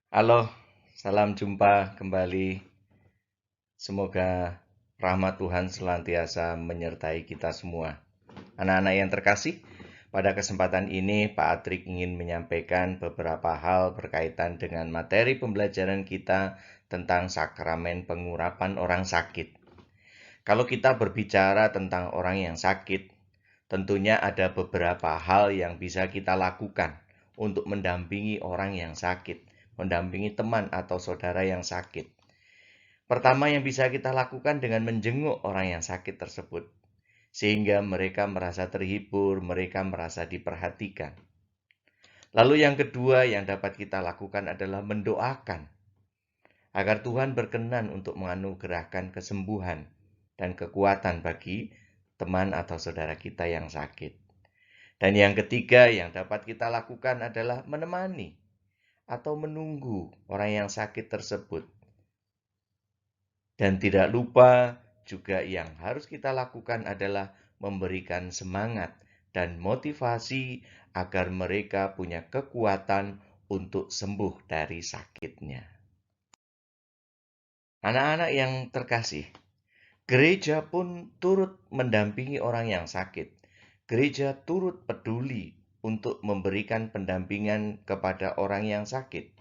Halo, salam jumpa kembali. Semoga rahmat Tuhan senantiasa menyertai kita semua. Anak-anak yang terkasih, pada kesempatan ini Pak Atrik ingin menyampaikan beberapa hal berkaitan dengan materi pembelajaran kita tentang sakramen pengurapan orang sakit. Kalau kita berbicara tentang orang yang sakit, tentunya ada beberapa hal yang bisa kita lakukan untuk mendampingi orang yang sakit, mendampingi teman atau saudara yang sakit. Pertama yang bisa kita lakukan dengan menjenguk orang yang sakit tersebut, sehingga mereka merasa terhibur, mereka merasa diperhatikan. Lalu yang kedua yang dapat kita lakukan adalah mendoakan, agar Tuhan berkenan untuk menganugerahkan kesembuhan dan kekuatan bagi teman atau saudara kita yang sakit. Dan yang ketiga yang dapat kita lakukan adalah menemani atau menunggu orang yang sakit tersebut. Dan tidak lupa juga yang harus kita lakukan adalah memberikan semangat dan motivasi agar mereka punya kekuatan untuk sembuh dari sakitnya. Anak-anak yang terkasih, gereja pun turut mendampingi orang yang sakit. Gereja turut peduli untuk memberikan pendampingan kepada orang yang sakit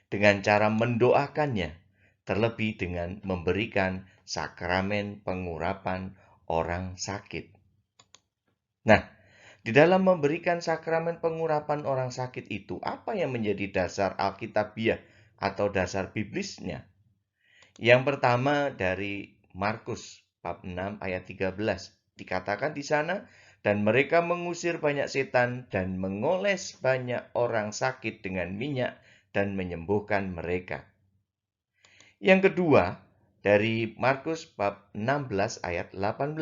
dengan cara mendoakannya, terlebih dengan memberikan sakramen pengurapan orang sakit. Nah, di dalam memberikan sakramen pengurapan orang sakit itu, apa yang menjadi dasar Alkitabiah atau dasar biblisnya? Yang pertama dari Markus bab 6 ayat 13. Dikatakan di sana, dan mereka mengusir banyak setan dan mengoles banyak orang sakit dengan minyak dan menyembuhkan mereka. Yang kedua, dari Markus bab 16 ayat 18.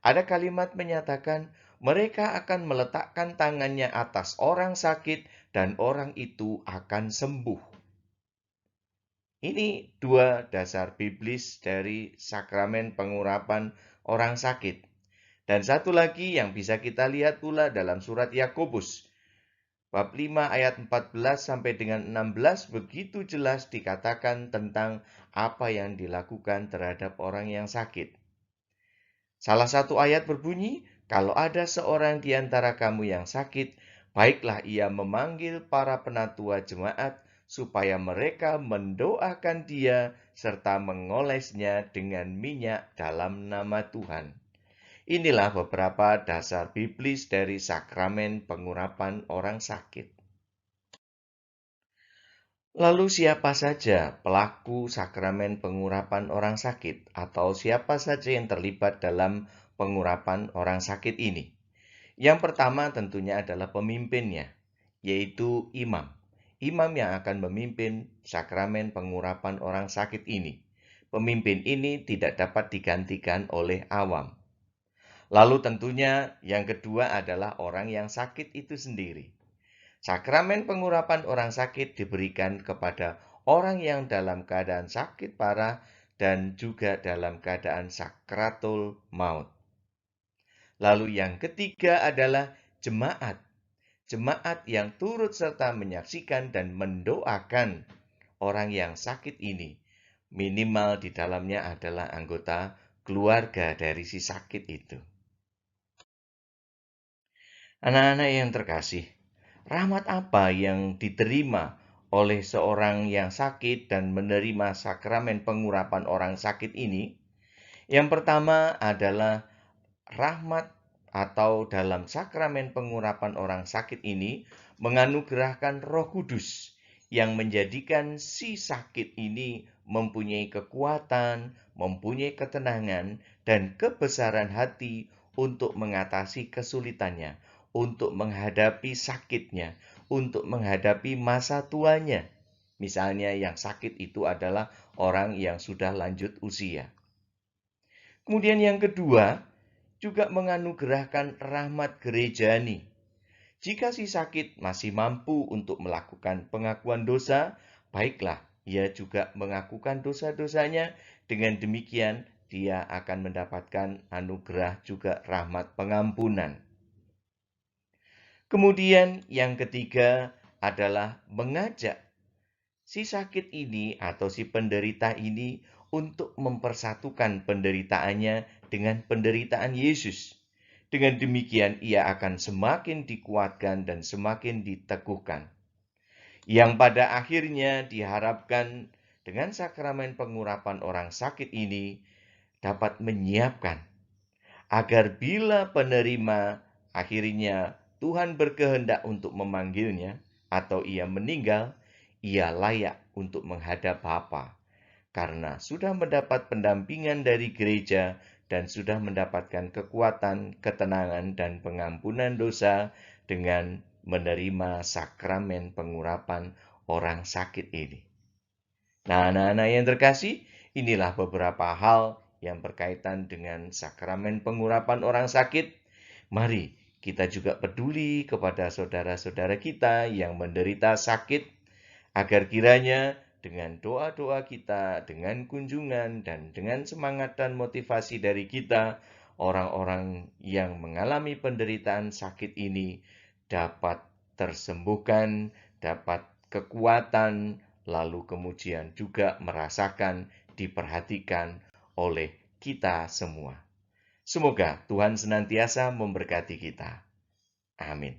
Ada kalimat menyatakan, mereka akan meletakkan tangannya atas orang sakit dan orang itu akan sembuh. Ini dua dasar biblis dari sakramen pengurapan orang sakit. Dan satu lagi yang bisa kita lihat pula dalam surat Yakobus bab 5 ayat 14 sampai dengan 16 begitu jelas dikatakan tentang apa yang dilakukan terhadap orang yang sakit. Salah satu ayat berbunyi, kalau ada seorang di antara kamu yang sakit, baiklah ia memanggil para penatua jemaat supaya mereka mendoakan dia serta mengolesnya dengan minyak dalam nama Tuhan. Inilah beberapa dasar biblis dari sakramen pengurapan orang sakit. Lalu siapa saja pelaku sakramen pengurapan orang sakit atau siapa saja yang terlibat dalam pengurapan orang sakit ini? Yang pertama tentunya adalah pemimpinnya, yaitu imam. Imam yang akan memimpin sakramen pengurapan orang sakit ini. Pemimpin ini tidak dapat digantikan oleh awam. Lalu tentunya yang kedua adalah orang yang sakit itu sendiri. Sakramen pengurapan orang sakit diberikan kepada orang yang dalam keadaan sakit parah dan juga dalam keadaan sakratul maut. Lalu yang ketiga adalah jemaat. Jemaat yang turut serta menyaksikan dan mendoakan orang yang sakit ini. Minimal di dalamnya adalah anggota keluarga dari si sakit itu. Anak-anak yang terkasih, rahmat apa yang diterima oleh seorang yang sakit dan menerima sakramen pengurapan orang sakit ini? Yang pertama adalah rahmat atau dalam sakramen pengurapan orang sakit ini menganugerahkan Roh Kudus yang menjadikan si sakit ini mempunyai kekuatan, mempunyai ketenangan, dan kebesaran hati untuk mengatasi kesulitannya, untuk menghadapi sakitnya, untuk menghadapi masa tuanya. Misalnya yang sakit itu adalah orang yang sudah lanjut usia. Kemudian yang kedua, juga menganugerahkan rahmat gerejani. Jika si sakit masih mampu untuk melakukan pengakuan dosa, baiklah, ia juga mengakukan dosa-dosanya. Dengan demikian, dia akan mendapatkan anugerah juga rahmat pengampunan. Kemudian yang ketiga adalah mengajak si sakit ini atau si penderita ini untuk mempersatukan penderitaannya dengan penderitaan Yesus. Dengan demikian ia akan semakin dikuatkan dan semakin diteguhkan. Yang pada akhirnya diharapkan dengan sakramen pengurapan orang sakit ini dapat menyiapkan agar bila penerima akhirnya Tuhan berkehendak untuk memanggilnya atau ia meninggal, ia layak untuk menghadap Bapa karena sudah mendapat pendampingan dari gereja dan sudah mendapatkan kekuatan, ketenangan, dan pengampunan dosa dengan menerima sakramen pengurapan orang sakit ini. Nah, anak-anak yang terkasih, inilah beberapa hal yang berkaitan dengan sakramen pengurapan orang sakit. Mari kita juga peduli kepada saudara-saudara kita yang menderita sakit, agar kiranya dengan doa-doa kita, dengan kunjungan, dan dengan semangat dan motivasi dari kita, orang-orang yang mengalami penderitaan sakit ini dapat tersembuhkan, dapat kekuatan, lalu kemudian juga merasakan diperhatikan oleh kita semua. Semoga Tuhan senantiasa memberkati kita. Amin.